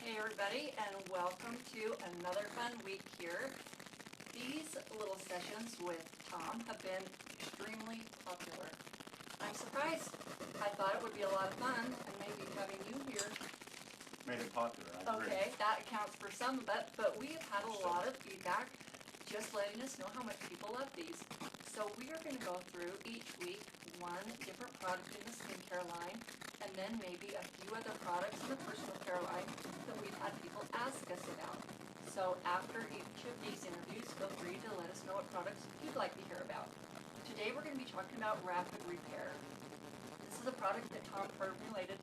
Hey everybody, and welcome to another fun week here. These little sessions with Tom have been extremely popular. I'm surprised. I thought it would be a lot of fun, and maybe having you here. Made it popular, I agree. Okay, that accounts for some of it, but we have had a lot of feedback just letting us know how much people love these. So we are going to go through each week one different product in the skincare line, and then maybe a few other products in the personal care line that we've had people ask us about. So after each of these interviews, feel free to let us know what products you'd like to hear about. Today we're going to be talking about Rapid Repair. This is a product that Tom formulated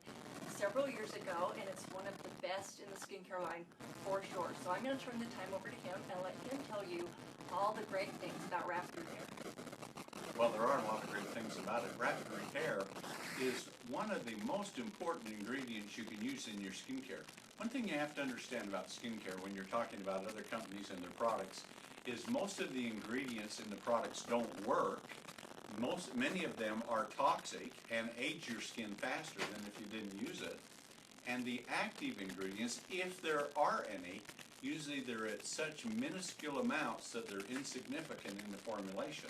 several years ago, and it's one of the best in the skincare line for sure. So I'm going to turn the time over to him and let him tell you all the great things about Rapid Repair. Well, there are a lot of great things about it. Rapid Repair is one of the most important ingredients you can use in your skincare. One thing you have to understand about skincare when you're talking about other companies and their products is most of the ingredients in the products don't work. Many of them are toxic and age your skin faster than if you didn't use it. And the active ingredients, if there are any, usually they're at such minuscule amounts that they're insignificant in the formulation.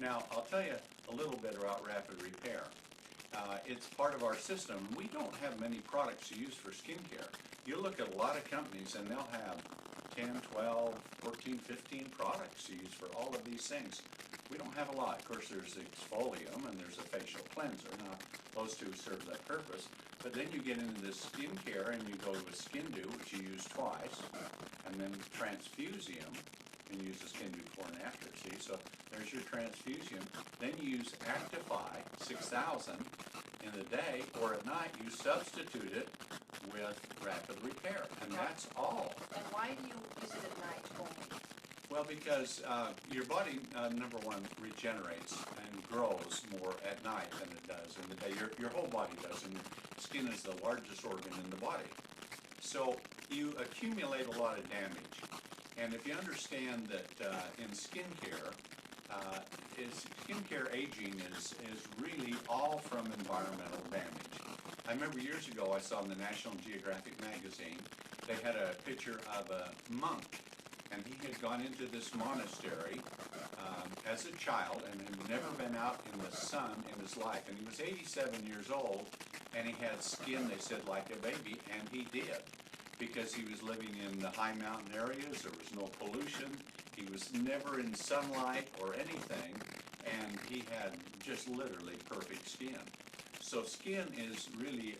Now, I'll tell you a little bit about Rapid Repair. It's part of our system. We don't have many products to use for skincare. You look at a lot of companies and they'll have 10, 12, 14, 15 products to use for all of these things. We don't have a lot. Of course, there's the exfolium and there's a facial cleanser. Now, those two serve that purpose. But then you get into the skincare and you go with Skin Do, which you use twice, and then Transfusium, and you use the Skin Do before and after. See, so there's your Transfusium. Then you use Actify 6000 in the day, or at night you substitute it with Rapid Repair, and that's all. And why do you use it at night only? Well, because your body, number one, regenerates and grows more at night than it does in the day. Your whole body does, and skin is the largest organ in the body. So you accumulate a lot of damage. And if you understand that in skincare, skincare aging is really all from environmental damage. I remember years ago I saw in the National Geographic magazine, they had a picture of a monk. And he had gone into this monastery as a child and had never been out in the sun in his life. And he was 87 years old, and he had skin, they said, like a baby, and he did. Because he was living in the high mountain areas, there was no pollution, he was never in sunlight or anything, and he had just literally perfect skin. So skin is really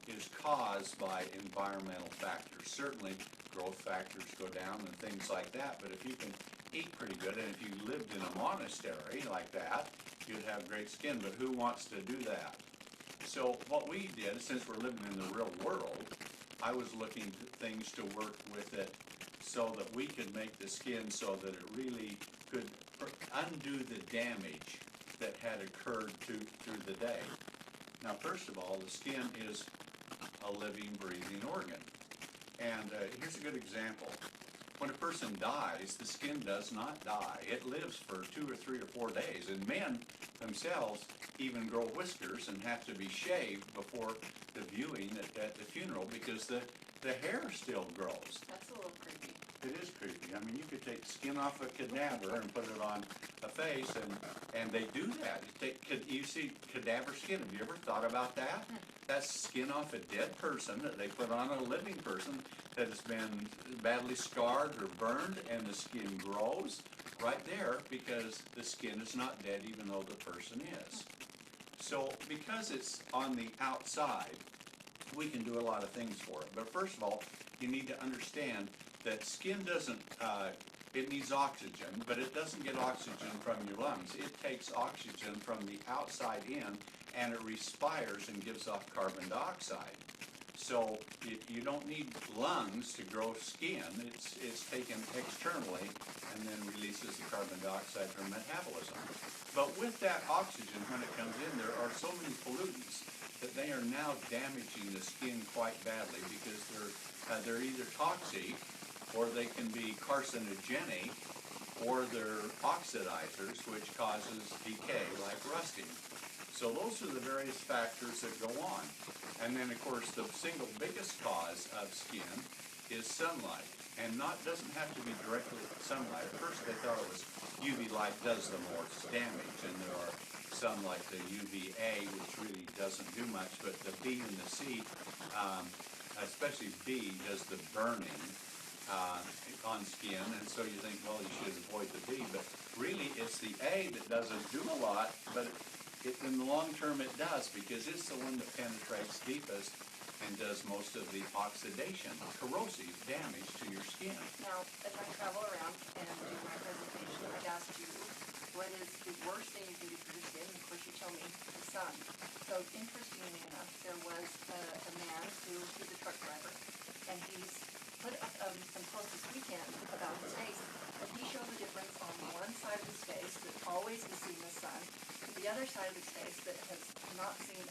is caused by environmental factors. Certainly growth factors go down and things like that, but if you can eat pretty good, and if you lived in a monastery like that, you'd have great skin, but who wants to do that? So what we did, since we're living in the real world, I was looking at things to work with it so that we could make the skin so that it really could undo the damage that had occurred through the day. Now, first of all, the skin is a living, breathing organ. And here's a good example. When a person dies, the skin does not die. It lives for 2 or 3 or 4 days. And men themselves even grow whiskers and have to be shaved before the viewing at the funeral because the hair still grows. That's a little creepy. It is creepy. I mean, you could take skin off a cadaver and put it on a face, and they do that. You see cadaver skin. Have you ever thought about that? That's skin off a dead person that they put on a living person that has been badly scarred or burned, and the skin grows right there because the skin is not dead even though the person is. So because it's on the outside, we can do a lot of things for it. But first of all, you need to understand that skin doesn't, it needs oxygen, but it doesn't get oxygen from your lungs. It takes oxygen from the outside in, and it respires and gives off carbon dioxide. So you don't need lungs to grow skin. It's taken externally and then releases the carbon dioxide from metabolism. But with that oxygen, when it comes in, there are so many pollutants that they are now damaging the skin quite badly because they're either toxic, or they can be carcinogenic, or they're oxidizers, which causes decay like rusting. So those are the various factors that go on. And then, of course, the single biggest cause of skin is sunlight. And doesn't have to be directly sunlight. At first they thought it was UV light does the most damage, and there are some like the UVA, which really doesn't do much, but the B and the C, especially B, does the burning on skin, and so you think, well, you should avoid the B, but really it's the A that doesn't do a lot, but in the long term it does, because it's the one that penetrates deepest and does most of the oxidation, corrosive damage to your skin. Now, as I travel around and do my presentation, I've asked you, what is the worst thing you can do for your skin? And of course you tell me the sun. So interestingly enough, there was a man he's a truck driver, and he's put up some posts this weekend about his face, and he showed the difference on one side of his face that always has seen the sun, to the other side of his face that has not seen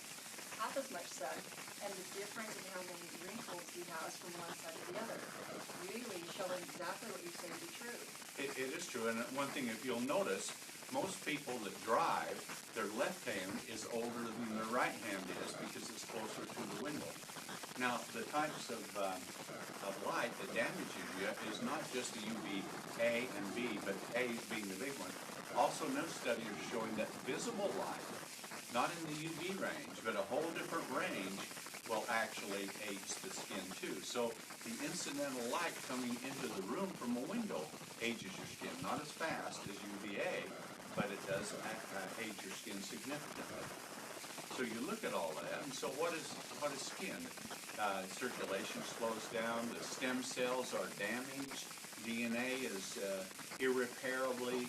half as much sun, and the difference in how many wrinkles he has from one side to the other. Really showing exactly what you say to be true. It is true, and one thing, if you'll notice, most people that drive, their left hand is older than their right hand is because it's closer to the window. Now, the types of light that damages you is not just the UVA and B, but A being the big one. Also, no study is showing that visible light, not in the UV range, but a whole different range, will actually age the skin too. So the incidental light coming into the room from a window ages your skin, not as fast as UVA, but it does age your skin significantly. So you look at all that, and so what is skin? Circulation slows down, the stem cells are damaged, DNA is irreparably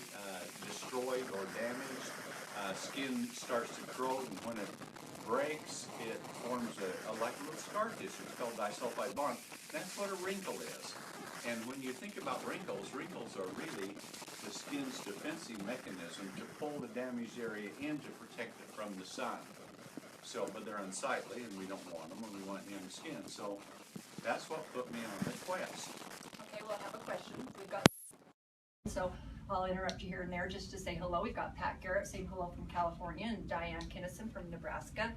destroyed or damaged, skin starts to corrode, and when it breaks, it forms like a little scar tissue. It's called disulfide bond. That's what a wrinkle is. And when you think about wrinkles are really the skin's defensive mechanism to pull the damaged area in to protect it from the sun. So, but they're unsightly, and we don't want them, and we want young skin. So that's what put me on the quest. Okay, well, I have a question. So I'll interrupt you here and there just to say hello. We've got Pat Garrett saying hello from California, and Diane Kinnison from Nebraska.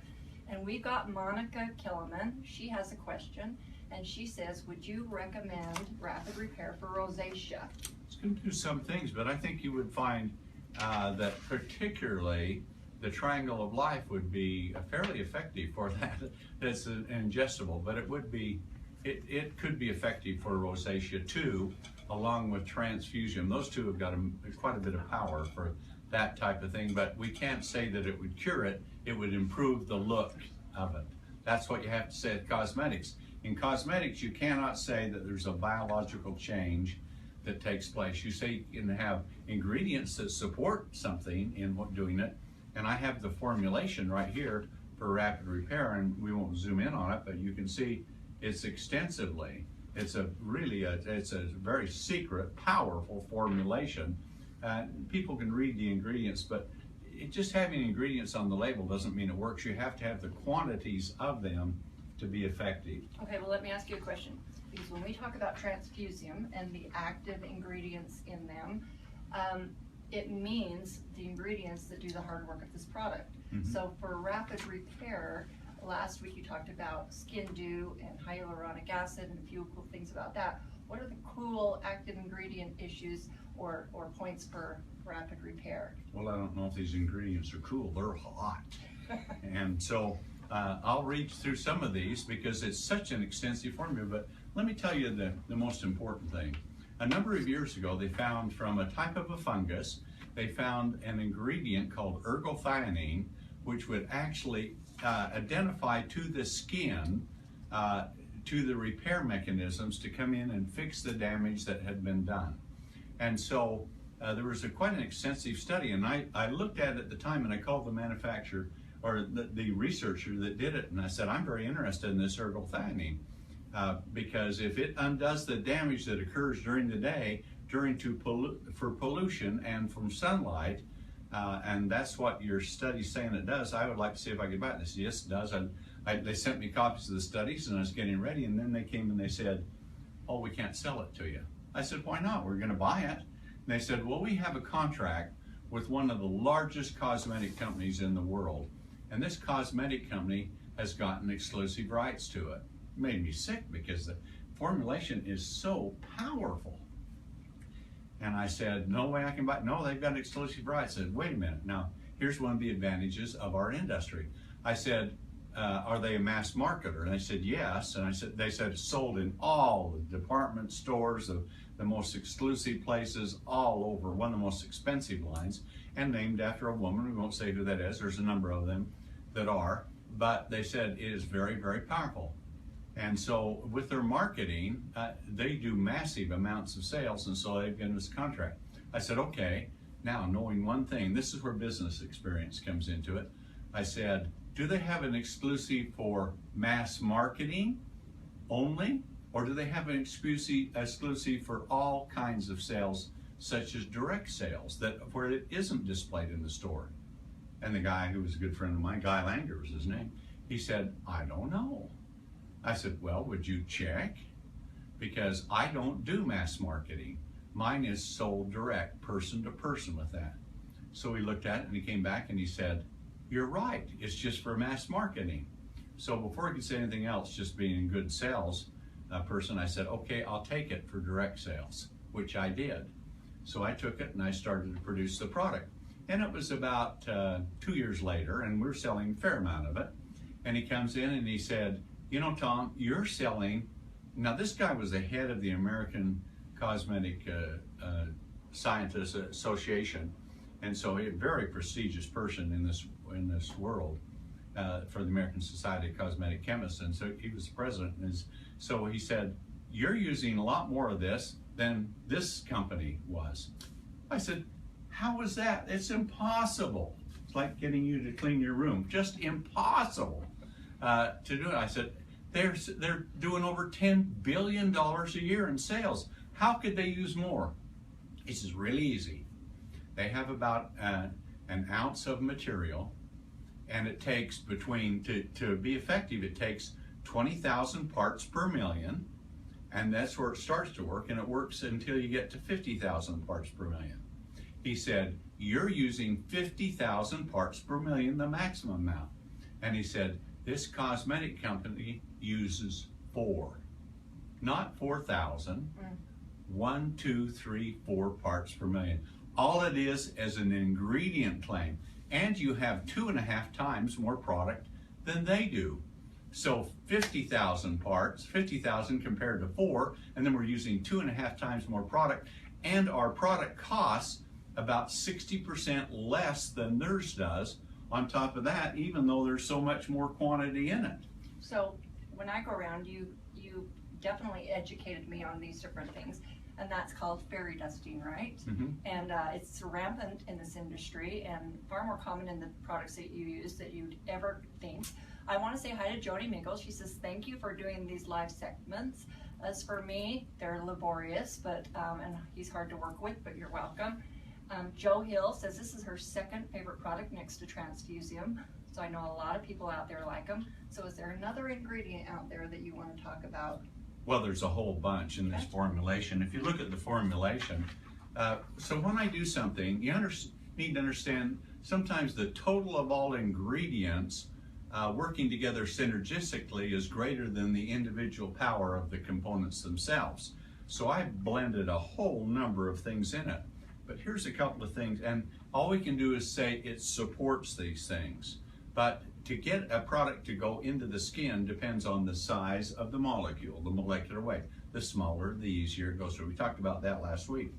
And we've got Monica Killiman. She has a question, and she says, would you recommend rapid repair for rosacea? It's going to do some things, but I think you would find that particularly the triangle of life would be fairly effective for that. That's ingestible, but it could be effective for rosacea too, along with transfusion. Those two have got quite a bit of power for that type of thing, but we can't say that it would cure it. It would improve the look of it. That's what you have to say at cosmetics. In cosmetics, you cannot say that there's a biological change that takes place. You say you can have ingredients that support something in doing it, and I have the formulation right here for rapid repair, and we won't zoom in on it, but you can see it's extensively. It's a very secret, powerful formulation. People can read the ingredients, but just having ingredients on the label doesn't mean it works. You have to have the quantities of them to be effective. Okay, well, let me ask you a question. Because when we talk about transfusium and the active ingredients in them, it means the ingredients that do the hard work of this product. Mm-hmm. So for rapid repair, last week you talked about skin dew and hyaluronic acid and a few cool things about that. What are the cool active ingredient issues or points for rapid repair? Well, I don't know if these ingredients are cool. They're hot. And so I'll read through some of these because it's such an extensive formula, but let me tell you the most important thing. A number of years ago, they found from a type of a fungus, they found an ingredient called ergothioneine, which would actually identify to the skin, to the repair mechanisms to come in and fix the damage that had been done. And so there was quite an extensive study, and I looked at it at the time, and I called the manufacturer, or the researcher that did it, and I said, I'm very interested in this ergothioneine. Because if it undoes the damage that occurs during the day for pollution and from sunlight, and that's what your study's saying it does, I would like to see if I could buy it. They said, yes, it does. They sent me copies of the studies, and I was getting ready, and then they came and they said, oh, we can't sell it to you. I said, why not? We're going to buy it. And they said, well, we have a contract with one of the largest cosmetic companies in the world, And this cosmetic company has gotten exclusive rights to it. It made me sick because the formulation is so powerful. And I said, no way I can buy it. No, they've got exclusive rights. I said, wait a minute. Now, here's one of the advantages of our industry. I said, are they a mass marketer? And they said, yes. And they said it's sold in all the department stores, the most exclusive places all over, one of the most expensive lines, and named after a woman. We won't say who that is. There's a number of them that are. But they said it is very, very powerful. And so with their marketing, they do massive amounts of sales, and so they've given us a contract. I said, okay, now knowing one thing, this is where business experience comes into it. I said, do they have an exclusive for mass marketing only, or do they have an exclusive for all kinds of sales, such as direct sales, where it isn't displayed in the store? And the guy who was a good friend of mine, Guy Langer was his name, he said, I don't know. I said, well, would you check? Because I don't do mass marketing. Mine is sold direct, person to person with that. So he looked at it and he came back and he said, you're right, it's just for mass marketing. So before he could say anything else, just being a good sales person, I said, okay, I'll take it for direct sales, which I did. So I took it and I started to produce the product. And it was about 2 years later, and we're selling a fair amount of it. And he comes in and he said, you know, Tom, you're selling, now this guy was the head of the American Cosmetic Scientists Association, and so he's a very prestigious person in this world for the American Society of Cosmetic Chemists, and so he was the president. And so he said, you're using a lot more of this than this company was. I said, how is that? It's impossible. It's like getting you to clean your room, just impossible to do it. I said, they're doing over $10 billion a year in sales. How could they use more? This is really easy. They have about an ounce of material, and it takes to be effective, it takes 20,000 parts per million, and that's where it starts to work, and it works until you get to 50,000 parts per million. He said, you're using 50,000 parts per million, the maximum amount. And he said, this cosmetic company uses 4, not 4,000, 1, 2, 3, 4 parts per million. All it is an ingredient claim, and you have 2.5 times more product than they do. So 50,000 parts, 50,000 compared to 4, and then we're using 2.5 times more product, and our product costs about 60% less than theirs does. On top of that, even though there's so much more quantity in it. So when I go around, you definitely educated me on these different things, and that's called fairy dusting, right? Mm-hmm. And it's rampant in this industry and far more common in the products that you use that you'd ever think. I want to say hi to Jody Mingles. She says, thank you for doing these live segments. As for me, they're laborious, but and he's hard to work with, but you're welcome. Joe Hill says this is her second favorite product next to Transfusium, so I know a lot of people out there like them. So is there another ingredient out there that you want to talk about? Well, there's a whole bunch in this formulation. If you look at the formulation, so when I do something, you need to understand sometimes the total of all ingredients working together synergistically is greater than the individual power of the components themselves. So I blended a whole number of things in it. But here's a couple of things, and all we can do is say it supports these things. But to get a product to go into the skin depends on the size of the molecule, the molecular weight. The smaller, the easier it goes through. We talked about that last week.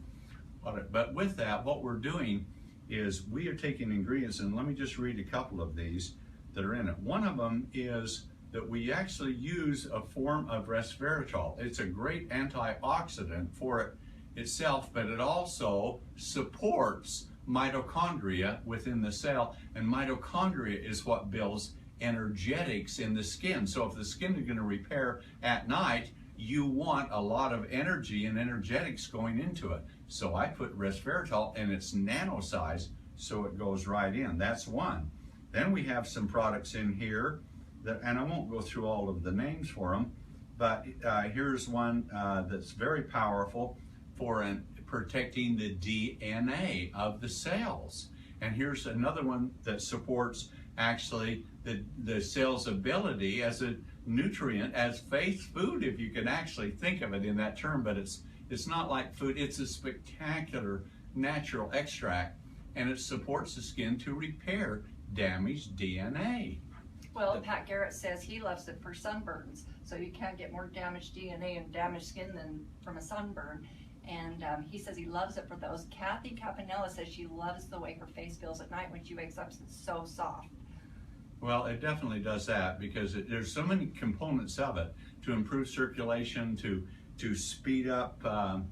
But with that, what we're doing is we are taking ingredients, and let me just read a couple of these that are in it. One of them is that we actually use a form of resveratrol. It's a great antioxidant for it itself, but it also supports mitochondria within the cell, and mitochondria is what builds energetics in the skin. So if the skin is going to repair at night, you want a lot of energy and energetics going into it. So I put resveratrol, and it's nano size, so it goes right in. That's one. Then we have some products in here that, and I won't go through all of the names for them, but here's one that's very powerful for protecting the DNA of the cells. And here's another one that supports actually the cell's ability as a nutrient, as face food, if you can actually think of it in that term, but it's not like food. It's a spectacular natural extract, and it supports the skin to repair damaged DNA. Well, Pat Garrett says he loves it for sunburns, so you can't get more damaged DNA and damaged skin than from a sunburn. And he says he loves it for those. Kathy Capanella says she loves the way her face feels at night when she wakes up. It's so soft. Well, it definitely does that because there's so many components of it to improve circulation, to speed up the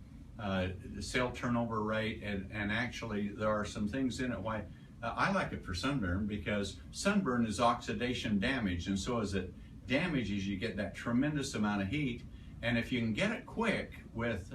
cell turnover rate, and actually there are some things in it why I like it for sunburn, because sunburn is oxidation damage, and so as it damages, you get that tremendous amount of heat. And if you can get it quick with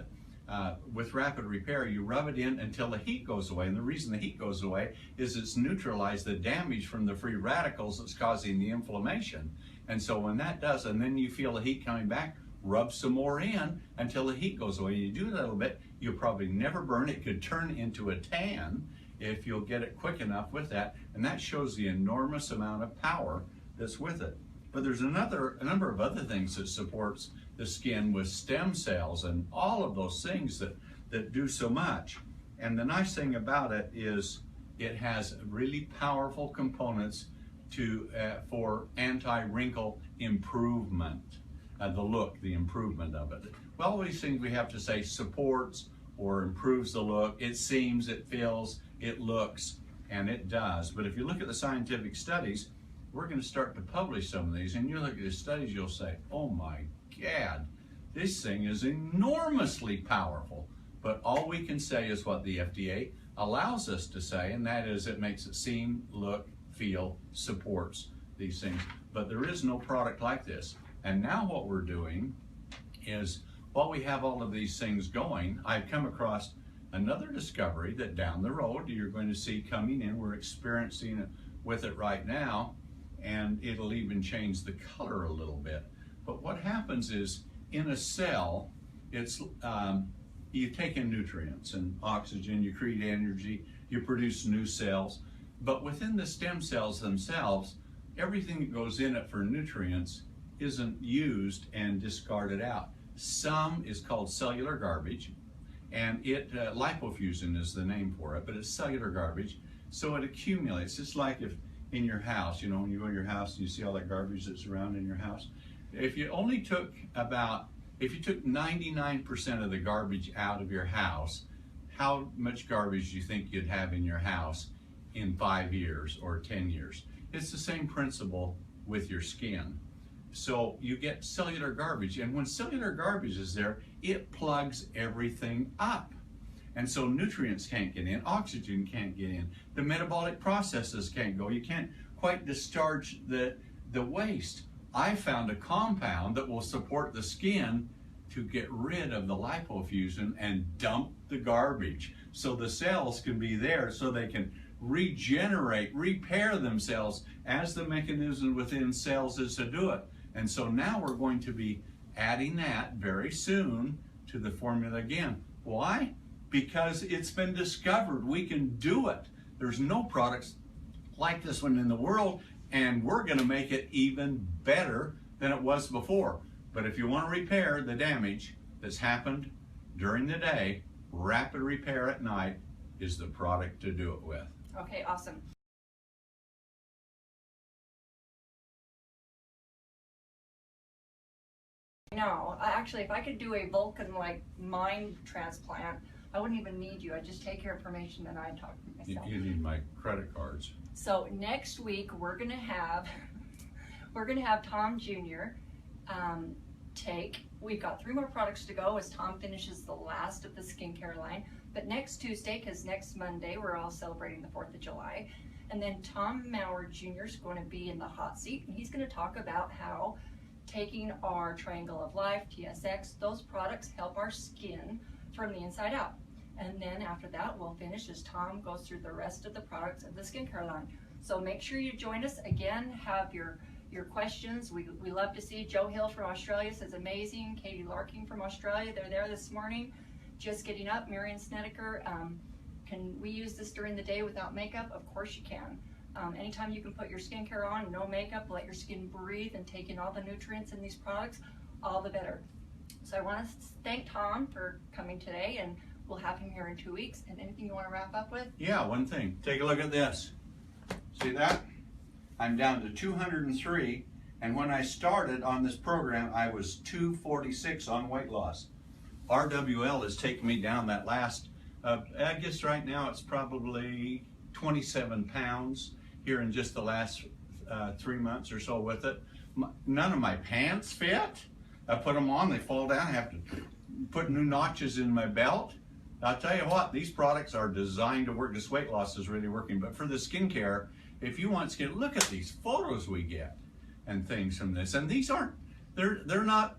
Rapid Repair, you rub it in until the heat goes away. And the reason the heat goes away is it's neutralized the damage from the free radicals that's causing the inflammation. And so when that does, and then you feel the heat coming back, rub some more in until the heat goes away. You do that a little bit, you'll probably never burn. It could turn into a tan if you'll get it quick enough with that. And that shows the enormous amount of power that's with it. But there's a number of other things that supports the skin with stem cells and all of those things that do so much. And the nice thing about it is it has really powerful components for anti-wrinkle improvement, the look, the improvement of it. Well, all these things we have to say supports or improves the look. It seems, it feels, it looks, and it does. But if you look at the scientific studies, we're going to start to publish some of these, and you look at the studies, you'll say, oh my God, this thing is enormously powerful. But all we can say is what the FDA allows us to say, and that is it makes it seem, look, feel, supports these things. But there is no product like this. And now what we're doing is, while we have all of these things going, I've come across another discovery that down the road you're going to see coming in. We're experiencing it with it right now, and it'll even change the color a little bit. But what happens is, in a cell, it's you take in nutrients and oxygen, you create energy, you produce new cells. But within the stem cells themselves, everything that goes in it for nutrients isn't used and discarded out. Some is called cellular garbage, and lipofuscin is the name for it, but it's cellular garbage, so it accumulates. Just like if in your house, you know, when you go to your house and you see all that garbage that's around in your house, if you took 99% of the garbage out of your house, how much garbage do you think you'd have in your house in 5 years or 10 years? It's the same principle with your skin. So you get cellular garbage, and when cellular garbage is there, it plugs everything up. And so nutrients can't get in, oxygen can't get in, the metabolic processes can't go. You can't quite discharge the waste. I found a compound that will support the skin to get rid of the lipofuscin and dump the garbage, so the cells can be there, so they can regenerate, repair themselves as the mechanism within cells is to do it. And so now we're going to be adding that very soon to the formula again. Why? Because it's been discovered we can do it. There's no products like this one in the world, and we're going to make it even better than it was before. But if you want to repair the damage that's happened during the day, Rapid Repair at night is the product to do it with. Okay, awesome. No, actually, if I could do a Vulcan-like mind transplant, I wouldn't even need you. I'd just take your information and I'd talk to myself. You need my credit cards. So next week we're gonna have Tom Jr. We've got 3 more products to go as Tom finishes the last of the skincare line. But next Tuesday, because next Monday we're all celebrating the 4th of July, and then Tom Mower Jr. is going to be in the hot seat, and he's going to talk about how taking our Triangle of Life, TSX, those products help our skin from the inside out. And then after that, we'll finish as Tom goes through the rest of the products of the skincare line. So make sure you join us. Again, have your questions. We love to see Joe Hill from Australia says amazing. Katie Larking from Australia, they're there this morning. Just getting up. Marion Snedeker, can we use this during the day without makeup? Of course you can. Anytime you can put your skincare on, no makeup, let your skin breathe and take in all the nutrients in these products, all the better. So I want to thank Tom for coming today, and we'll have him here in 2 weeks. And anything you want to wrap up with? Yeah, one thing. Take a look at this. See that? I'm down to 203, and when I started on this program, I was 246 on weight loss. RWL has taken me down that last, I guess right now it's probably 27 pounds here in just the last 3 months or so with it. None of my pants fit. I put them on, they fall down. I have to put new notches in my belt. I'll tell you what, these products are designed to work. This weight loss is really working. But for the skincare, if you want skin, look at these photos we get and things from this. And these aren't, they're not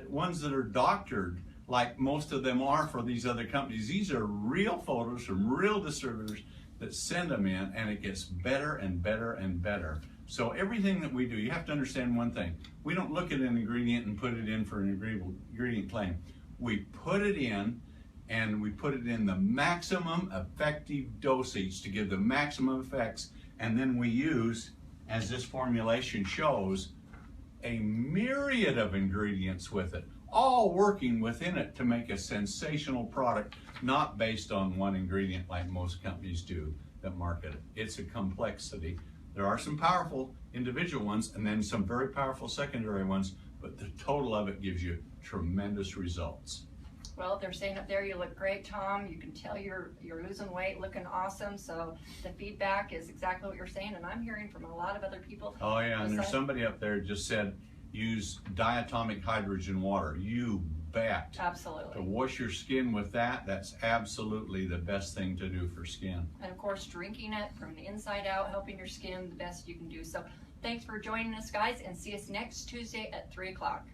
ones that are doctored like most of them are for these other companies. These are real photos from real distributors that send them in, and it gets better and better and better. So everything that we do, you have to understand one thing. We don't look at an ingredient and put it in for an ingredient claim. We put it in, and we put it in the maximum effective dosage to give the maximum effects, and then we use, as this formulation shows, a myriad of ingredients with it, all working within it to make a sensational product, not based on one ingredient like most companies do that market it. It's a complexity. There are some powerful individual ones and then some very powerful secondary ones, but the total of it gives you tremendous results. Well, they're saying up there, you look great, Tom. You can tell you're losing weight, looking awesome. So the feedback is exactly what you're saying, and I'm hearing from a lot of other people. Oh yeah, and there's somebody up there just said, use diatomic hydrogen water. You bet. Absolutely. To wash your skin with that, that's absolutely the best thing to do for skin. And of course, drinking it from the inside out, helping your skin the best you can do. So thanks for joining us, guys, and see us next Tuesday at 3 o'clock.